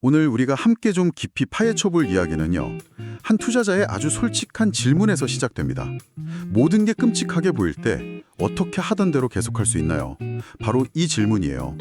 오늘 우리가 함께 좀 깊이 파헤쳐 볼 이야기는요. 한 투자자의 아주 솔직한 질문에서 시작됩니다. 모든 게 끔찍하게 보일 때 어떻게 하던 대로 계속할 수 있나요? 바로 이 질문이에요.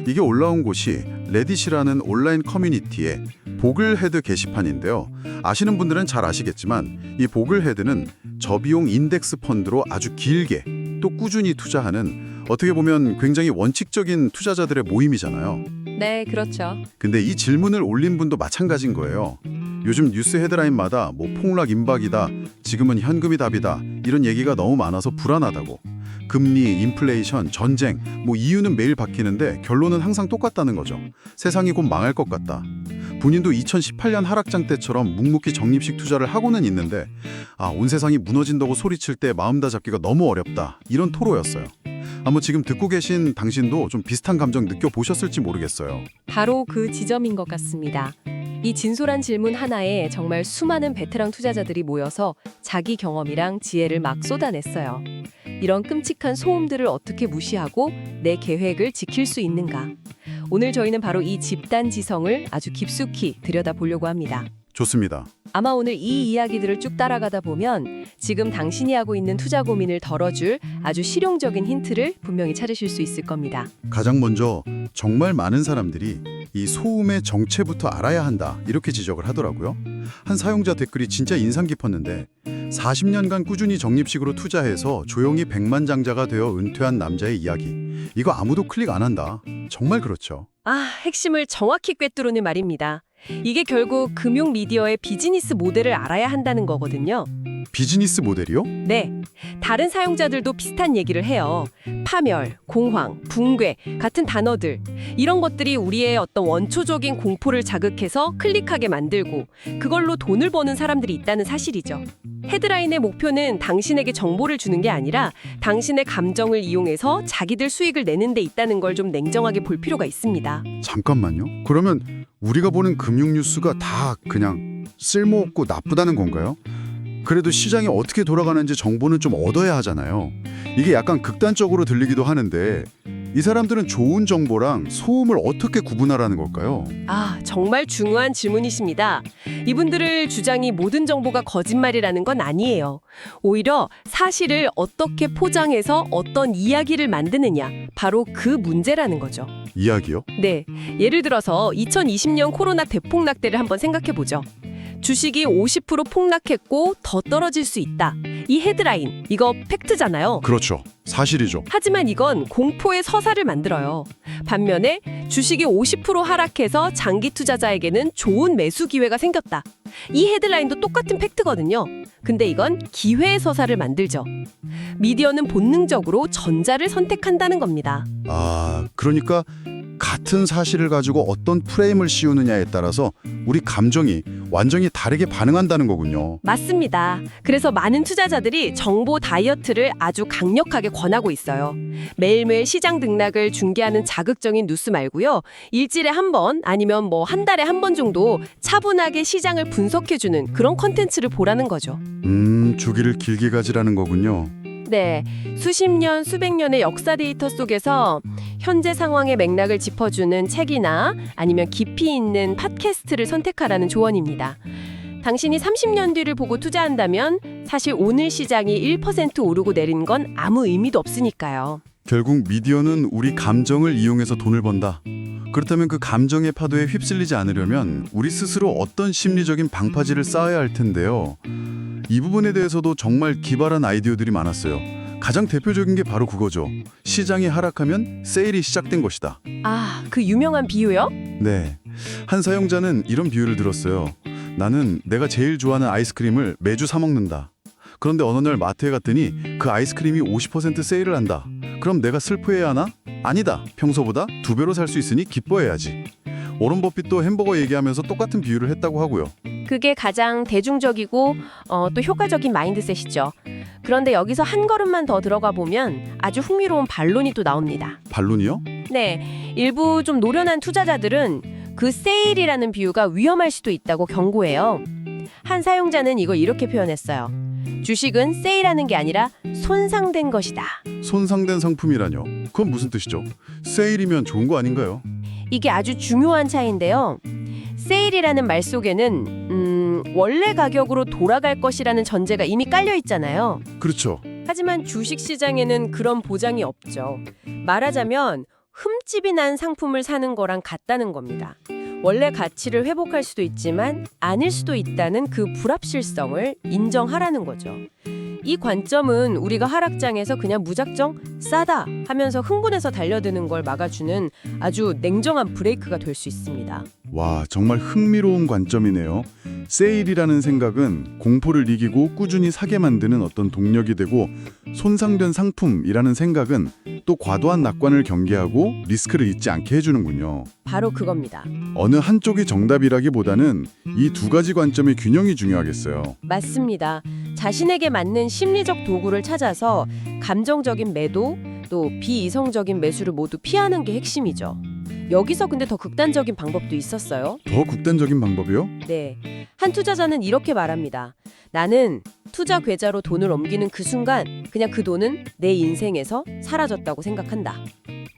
이게 올라온 곳이 레딧이라는 온라인 커뮤니티의 보글헤드 게시판인데요. 아시는 분들은 잘 아시겠지만 이 보글헤드는 저비용 인덱스 펀드로 아주 길게 또 꾸준히 투자하는 어떻게 보면 굉장히 원칙적인 투자자들의 모임이잖아요. 네, 그렇죠. 근데 이 질문을 올린 분도 마찬가지인 거예요. 요즘 뉴스 헤드라인마다 뭐 폭락 임박이다, 지금은 현금이 답이다 이런 얘기가 너무 많아서 불안하다고. 금리, 인플레이션, 전쟁 뭐 이유는 매일 바뀌는데 결론은 항상 똑같다는 거죠. 세상이 곧 망할 것 같다. 본인도 2018년 하락장 때처럼 묵묵히 적립식 투자를 하고는 있는데 온 세상이 무너진다고 소리칠 때 마음 다잡기가 너무 어렵다 이런 토로였어요. 뭐 지금 듣고 계신 당신도 좀 비슷한 감정 느껴보셨을지 모르겠어요. 바로 그 지점인 것 같습니다. 이 진솔한 질문 하나에 정말 수많은 베테랑 투자자들이 모여서 자기 경험이랑 지혜를 막 쏟아냈어요. 이런 끔찍한 소음들을 어떻게 무시하고 내 계획을 지킬 수 있는가? 오늘 저희는 바로 이 집단 지성을 아주 깊숙이 들여다보려고 합니다. 좋습니다. 아마 오늘 이 이야기들을 쭉 따라가다 보면 지금 당신이 하고 있는 투자 고민을 덜어줄 아주 실용적인 힌트를 분명히 찾으실 수 있을 겁니다. 가장 먼저 정말 많은 사람들이 이 소음의 정체부터 알아야 한다 이렇게 지적을 하더라고요. 한 사용자 댓글이 진짜 인상 깊었는데 40년간 꾸준히 적립식으로 투자해서 조용히 백만장자가 되어 은퇴한 남자의 이야기. 이거 아무도 클릭 안 한다. 정말 그렇죠. 핵심을 정확히 꿰뚫는 말입니다. 이게 결국 금융 미디어의 비즈니스 모델을 알아야 한다는 거거든요. 비즈니스 모델이요? 네, 다른 사용자들도 비슷한 얘기를 해요. 파멸, 공황, 붕괴 같은 단어들. 이런 것들이 우리의 어떤 원초적인 공포를 자극해서 클릭하게 만들고 그걸로 돈을 버는 사람들이 있다는 사실이죠. 헤드라인의 목표는 당신에게 정보를 주는 게 아니라 당신의 감정을 이용해서 자기들 수익을 내는 데 있다는 걸 좀 냉정하게 볼 필요가 있습니다. 잠깐만요. 그러면 우리가 보는 금융 뉴스가 다 그냥 쓸모없고 나쁘다는 건가요? 그래도 시장이 어떻게 돌아가는지 정보는 좀 얻어야 하잖아요. 이게 약간 극단적으로 들리기도 하는데 이 사람들은 좋은 정보랑 소음을 어떻게 구분하라는 걸까요? 정말 중요한 질문이십니다. 이분들의 주장이 모든 정보가 거짓말이라는 건 아니에요. 오히려 사실을 어떻게 포장해서 어떤 이야기를 만드느냐, 바로 그 문제라는 거죠. 이야기요? 네, 예를 들어서 2020년 코로나 대폭락 때를 한번 생각해보죠. 주식이 50% 폭락했고 더 떨어질 수 있다. 이 헤드라인, 이거 팩트잖아요. 그렇죠. 사실이죠. 하지만 이건 공포의 서사를 만들어요. 반면에 주식이 50% 하락해서 장기 투자자에게는 좋은 매수 기회가 생겼다. 이 헤드라인도 똑같은 팩트거든요. 근데 이건 기회의 서사를 만들죠. 미디어는 본능적으로 전자를 선택한다는 겁니다. 그러니까 같은 사실을 가지고 어떤 프레임을 씌우느냐에 따라서 우리 감정이 완전히 다르게 반응한다는 거군요. 맞습니다. 그래서 많은 투자자들이 정보 다이어트를 아주 강력하게 권하고 있어요. 매일매일 시장 등락을 중계하는 자극적인 뉴스 말고요. 일주일에 한 번 아니면 한 달에 한 번 정도 차분하게 시장을 분석해주는 그런 컨텐츠를 보라는 거죠. 주기를 길게 가지라는 거군요. 네, 수십 년, 수백 년의 역사 데이터 속에서 현재 상황의 맥락을 짚어주는 책이나 아니면 깊이 있는 팟캐스트를 선택하라는 조언입니다. 당신이 30년 뒤를 보고 투자한다면 사실 오늘 시장이 1% 오르고 내린 건 아무 의미도 없으니까요. 결국 미디어는 우리 감정을 이용해서 돈을 번다. 그렇다면 그 감정의 파도에 휩쓸리지 않으려면 우리 스스로 어떤 심리적인 방파제를 쌓아야 할 텐데요. 이 부분에 대해서도 정말 기발한 아이디어들이 많았어요. 가장 대표적인 게 바로 그거죠. 시장이 하락하면 세일이 시작된 것이다. 그 유명한 비유요? 네. 한 사용자는 이런 비유를 들었어요. 나는 내가 제일 좋아하는 아이스크림을 매주 사 먹는다. 그런데 어느 날 마트에 갔더니 그 아이스크림이 50% 세일을 한다. 그럼 내가 슬퍼해야 하나? 아니다. 평소보다 2배로 살 수 있으니 기뻐해야지. 워런 버핏도 햄버거 얘기하면서 똑같은 비유를 했다고 하고요. 그게 가장 대중적이고 또 효과적인 마인드셋이죠. 그런데 여기서 한 걸음만 더 들어가 보면 아주 흥미로운 반론이 또 나옵니다. 반론이요? 네, 일부 좀 노련한 투자자들은 그 세일이라는 비유가 위험할 수도 있다고 경고해요. 한 사용자는 이걸 이렇게 표현했어요. 주식은 세일하는 게 아니라 손상된 것이다. 손상된 상품이라뇨? 그건 무슨 뜻이죠? 세일이면 좋은 거 아닌가요? 이게 아주 중요한 차이인데요. 세일이라는 말 속에는 원래 가격으로 돌아갈 것이라는 전제가 이미 깔려 있잖아요. 그렇죠. 하지만 주식시장에는 그런 보장이 없죠. 말하자면 흠집이 난 상품을 사는 거랑 같다는 겁니다. 원래 가치를 회복할 수도 있지만 아닐 수도 있다는 그 불합실성을 인정하라는 거죠. 이 관점은 우리가 하락장에서 그냥 무작정 싸다 하면서 흥분해서 달려드는 걸 막아주는 아주 냉정한 브레이크가 될 수 있습니다. 와, 정말 흥미로운 관점이네요. 세일이라는 생각은 공포를 이기고 꾸준히 사게 만드는 어떤 동력이 되고, 손상된 상품이라는 생각은 또 과도한 낙관을 경계하고 리스크를 잊지 않게 해주는군요. 바로 그겁니다. 어느 한쪽이 정답이라기보다는 이 두 가지 관점의 균형이 중요하겠어요. 맞습니다. 자신에게 맞는 심리적 도구를 찾아서 감정적인 매도, 또 비이성적인 매수를 모두 피하는 게 핵심이죠. 여기서 근데 더 극단적인 방법도 있었어요. 더 극단적인 방법이요? 네. 한 투자자는 이렇게 말합니다. 나는 투자 계좌로 돈을 옮기는 그 순간 그냥 그 돈은 내 인생에서 사라졌다고 생각한다.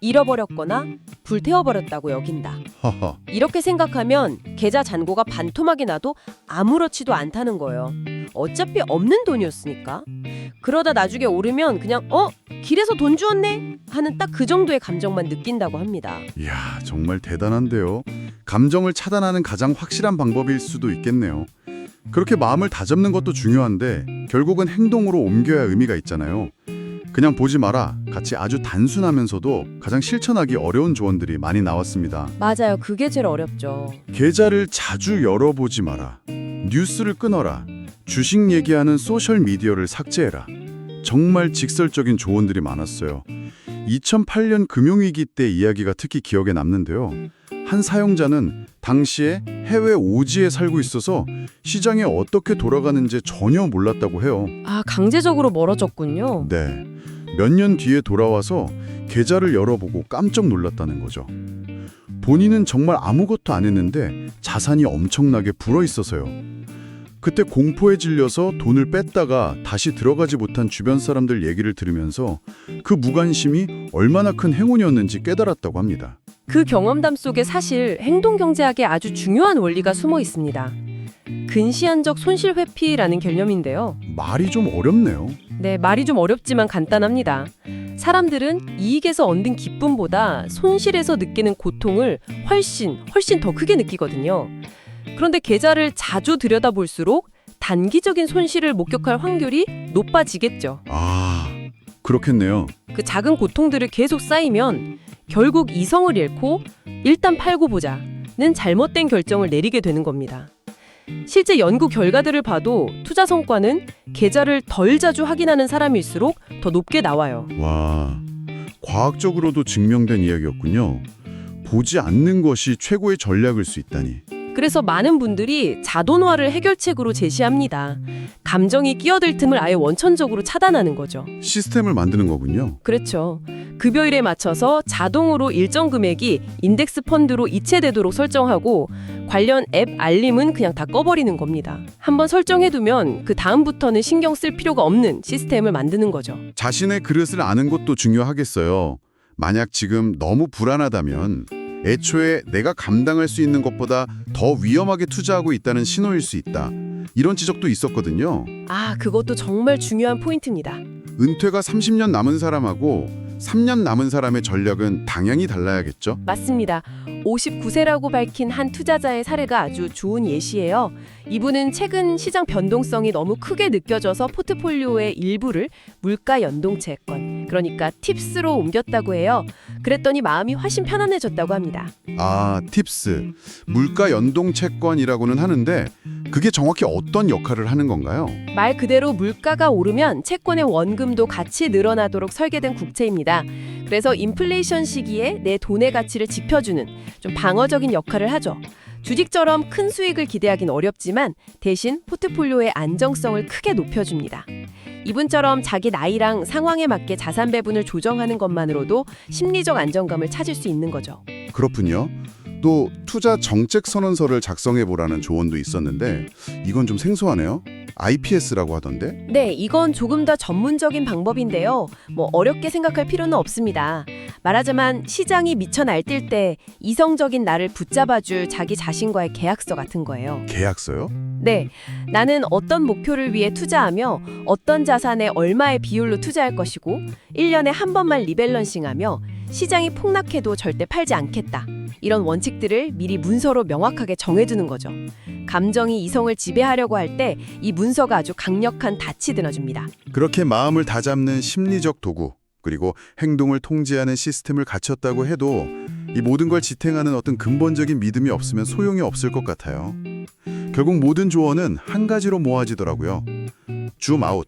잃어버렸거나 불태워버렸다고 여긴다. 하하. 이렇게 생각하면 계좌 잔고가 반토막이 나도 아무렇지도 않다는 거예요. 어차피 없는 돈이었으니까. 그러다 나중에 오르면 그냥 길에서 돈 주웠네 하는 딱 그 정도의 감정만 느낀다고 합니다. 이야, 정말 대단한데요. 감정을 차단하는 가장 확실한 방법일 수도 있겠네요. 그렇게 마음을 다잡는 것도 중요한데 결국은 행동으로 옮겨야 의미가 있잖아요. 그냥 보지 마라 같이 아주 단순하면서도 가장 실천하기 어려운 조언들이 많이 나왔습니다. 맞아요. 그게 제일 어렵죠. 계좌를 자주 열어보지 마라. 뉴스를 끊어라. 주식 얘기하는 소셜미디어를 삭제해라. 정말 직설적인 조언들이 많았어요. 2008년 금융위기 때 이야기가 특히 기억에 남는데요. 한 사용자는 당시에 해외 오지에 살고 있어서 시장이 어떻게 돌아가는지 전혀 몰랐다고 해요. 아, 강제적으로 멀어졌군요. 네. 몇 년 뒤에 돌아와서 계좌를 열어보고 깜짝 놀랐다는 거죠. 본인은 정말 아무것도 안 했는데 자산이 엄청나게 불어 있어서요. 그때 공포에 질려서 돈을 뺐다가 다시 들어가지 못한 주변 사람들 얘기를 들으면서 그 무관심이 얼마나 큰 행운이었는지 깨달았다고 합니다. 그 경험담 속에 사실 행동경제학의 아주 중요한 원리가 숨어 있습니다. 근시안적 손실 회피라는 개념인데요. 말이 좀 어렵네요. 네, 말이 좀 어렵지만 간단합니다. 사람들은 이익에서 얻는 기쁨보다 손실에서 느끼는 고통을 훨씬 더 크게 느끼거든요. 그런데 계좌를 자주 들여다볼수록 단기적인 손실을 목격할 확률이 높아지겠죠. 아, 그렇겠네요. 그 작은 고통들을 계속 쌓이면 결국 이성을 잃고 일단 팔고 보자는 잘못된 결정을 내리게 되는 겁니다. 실제 연구 결과들을 봐도 투자 성과는 계좌를 덜 자주 확인하는 사람일수록 더 높게 나와요. 와, 과학적으로도 증명된 이야기였군요. 보지 않는 것이 최고의 전략일 수 있다니. 그래서 많은 분들이 자돈화를 해결책으로 제시합니다. 감정이 끼어들 틈을 아예 원천적으로 차단하는 거죠. 시스템을 만드는 거군요. 그렇죠. 급여일에 맞춰서 자동으로 일정 금액이 인덱스 펀드로 이체되도록 설정하고 관련 앱 알림은 그냥 다 꺼버리는 겁니다. 한번 설정해두면 그 다음부터는 신경 쓸 필요가 없는 시스템을 만드는 거죠. 자신의 그릇을 아는 것도 중요하겠어요. 만약 지금 너무 불안하다면 애초에 내가 감당할 수 있는 것보다 더 위험하게 투자하고 있다는 신호일 수 있다. 이런 지적도 있었거든요. 아, 그것도 정말 중요한 포인트입니다. 은퇴가 30년 남은 사람하고 3년 남은 사람의 전략은 당연히 달라야겠죠. 맞습니다. 59세라고 밝힌 한 투자자의 사례가 아주 좋은 예시예요. 이분은 최근 시장 변동성이 너무 크게 느껴져서 포트폴리오의 일부를 물가 연동 채권, 그러니까 팁스로 옮겼다고 해요. 그랬더니 마음이 훨씬 편안해졌다고 합니다. 아, 팁스. 물가 연동 채권이라고는 하는데 그게 정확히 어떤 역할을 하는 건가요? 말 그대로 물가가 오르면 채권의 원금도 같이 늘어나도록 설계된 국채입니다. 그래서 인플레이션 시기에 내 돈의 가치를 지켜주는 좀 방어적인 역할을 하죠. 주식처럼 큰 수익을 기대하긴 어렵지만 대신 포트폴리오의 안정성을 크게 높여줍니다. 이분처럼 자기 나이랑 상황에 맞게 자산 배분을 조정하는 것만으로도 심리적 안정감을 찾을 수 있는 거죠. 그렇군요. 또 투자 정책 선언서를 작성해 보라는 조언도 있었는데 이건 좀 생소하네요. IPS라고 하던데. 네, 이건 조금 더 전문적인 방법인데요. 뭐 어렵게 생각할 필요는 없습니다. 말하자면 시장이 미쳐 날뛸 때 이성적인 나를 붙잡아줄 자기 자신과의 계약서 같은 거예요. 계약서요? 네, 나는 어떤 목표를 위해 투자하며 어떤 자산에 얼마의 비율로 투자할 것이고 1년에 한 번만 리밸런싱하며 시장이 폭락해도 절대 팔지 않겠다. 이런 원칙들을 미리 문서로 명확하게 정해두는 거죠. 감정이 이성을 지배하려고 할 때 이 문서가 아주 강력한 닻이 되어줍니다. 그렇게 마음을 다잡는 심리적 도구, 그리고 행동을 통제하는 시스템을 갖췄다고 해도 이 모든 걸 지탱하는 어떤 근본적인 믿음이 없으면 소용이 없을 것 같아요. 결국 모든 조언은 한 가지로 모아지더라고요. 줌아웃,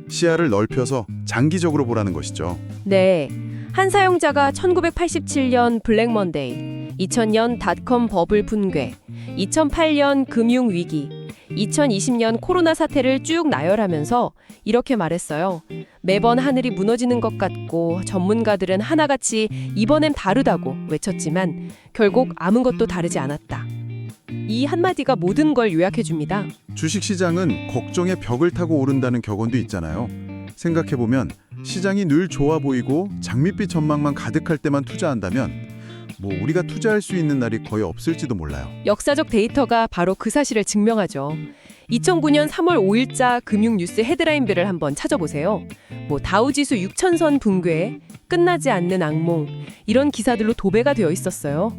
시야를 넓혀서 장기적으로 보라는 것이죠. 네, 한 사용자가 1987년 블랙 먼데이, 2000년 닷컴 버블 붕괴, 2008년 금융위기, 2020년 코로나 사태를 쭉 나열하면서 이렇게 말했어요. 매번 하늘이 무너지는 것 같고 전문가들은 하나같이 이번엔 다르다고 외쳤지만 결국 아무것도 다르지 않았다. 이 한마디가 모든 걸 요약해줍니다. 주식시장은 걱정의 벽을 타고 오른다는 격언도 있잖아요. 생각해보면 시장이 늘 좋아 보이고 장밋빛 전망만 가득할 때만 투자한다면 우리가 투자할 수 있는 날이 거의 없을지도 몰라요. 역사적 데이터가 바로 그 사실을 증명하죠. 2009년 3월 5일자 금융뉴스 헤드라인별을 한번 찾아보세요. 다우지수 6,000선 붕괴, 끝나지 않는 악몽, 이런 기사들로 도배가 되어 있었어요.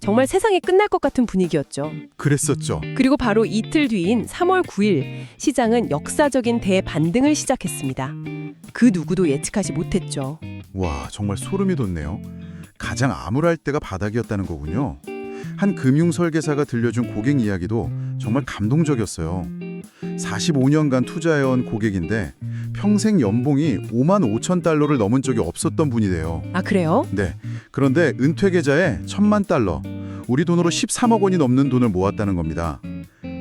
정말 세상이 끝날 것 같은 분위기였죠. 그랬었죠. 그리고 바로 이틀 뒤인 3월 9일 시장은 역사적인 대반등을 시작했습니다. 그 누구도 예측하지 못했죠. 와, 정말 소름이 돋네요. 가장 암울할 때가 바닥이었다는 거군요. 한 금융설계사가 들려준 고객 이야기도 정말 감동적이었어요. 45년간 투자해온 고객인데 평생 연봉이 5만 5천 달러를 넘은 적이 없었던 분이래요. 아, 그래요? 네. 그런데 은퇴 계좌에 1,000만 달러, 우리 돈으로 13억 원이 넘는 돈을 모았다는 겁니다.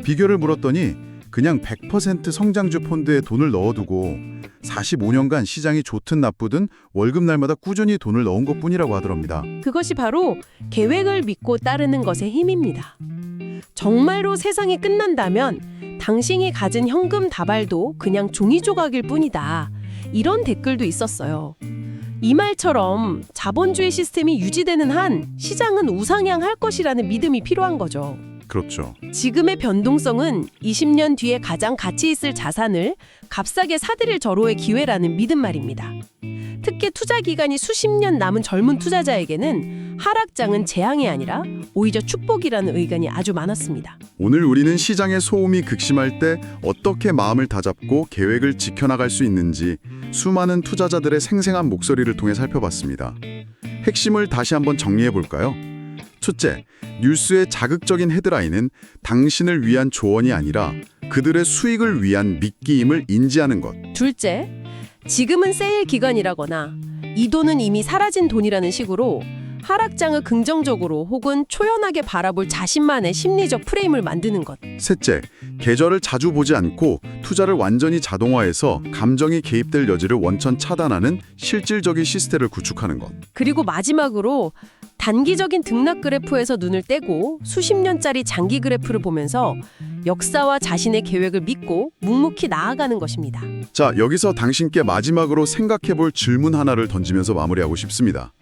비결을 물었더니 그냥 100% 성장주 펀드에 돈을 넣어두고 45년간 시장이 좋든 나쁘든 월급 날마다 꾸준히 돈을 넣은 것뿐이라고 하더랍니다. 그것이 바로 계획을 믿고 따르는 것의 힘입니다. 정말로 세상이 끝난다면 당신이 가진 현금 다발도 그냥 종이 조각일 뿐이다. 이런 댓글도 있었어요. 이 말처럼 자본주의 시스템이 유지되는 한 시장은 우상향할 것이라는 믿음이 필요한 거죠. 그렇죠. 지금의 변동성은 20년 뒤에 가장 가치 있을 자산을 값싸게 사들일 절호의 기회라는 믿음 말입니다. 특히 투자 기간이 수십 년 남은 젊은 투자자에게는 하락장은 재앙이 아니라 오히려 축복이라는 의견이 아주 많았습니다. 오늘 우리는 시장의 소음이 극심할 때 어떻게 마음을 다잡고 계획을 지켜나갈 수 있는지 수많은 투자자들의 생생한 목소리를 통해 살펴봤습니다. 핵심을 다시 한번 정리해 볼까요? 첫째, 뉴스의 자극적인 헤드라인은 당신을 위한 조언이 아니라 그들의 수익을 위한 미끼임을 인지하는 것. 둘째, 지금은 세일 기간이라거나 이 돈은 이미 사라진 돈이라는 식으로 하락장을 긍정적으로 혹은 초연하게 바라볼 자신만의 심리적 프레임을 만드는 것. 셋째, 계절을 자주 보지 않고 투자를 완전히 자동화해서 감정이 개입될 여지를 원천 차단하는 실질적인 시스템을 구축하는 것. 그리고 마지막으로 단기적인 등락 그래프에서 눈을 떼고 수십 년짜리 장기 그래프를 보면서 역사와 자신의 계획을 믿고 묵묵히 나아가는 것입니다. 자, 여기서 당신께 마지막으로 생각해 볼 질문 하나를 던지면서 마무리하고 싶습니다.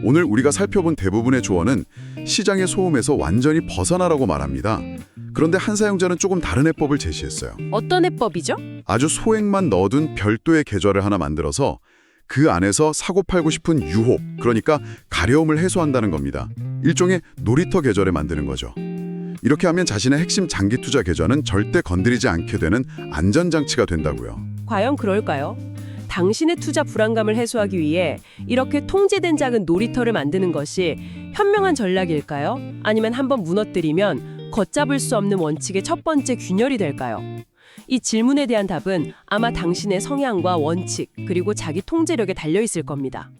오늘 우리가 살펴본 대부분의 조언은 시장의 소음에서 완전히 벗어나라고 말합니다. 그런데 한 사용자는 조금 다른 해법을 제시했어요. 어떤 해법이죠? 아주 소액만 넣어둔 별도의 계좌를 하나 만들어서 그 안에서 사고 팔고 싶은 유혹, 그러니까 가려움을 해소한다는 겁니다. 일종의 놀이터 계좌를 만드는 거죠. 이렇게 하면 자신의 핵심 장기 투자 계좌는 절대 건드리지 않게 되는 안전장치가 된다고요. 과연 그럴까요? 당신의 투자 불안감을 해소하기 위해 이렇게 통제된 작은 놀이터를 만드는 것이 현명한 전략일까요? 아니면 한번 무너뜨리면 걷잡을 수 없는 원칙의 첫 번째 균열이 될까요? 이 질문에 대한 답은 아마 당신의 성향과 원칙 그리고 자기 통제력에 달려 있을 겁니다.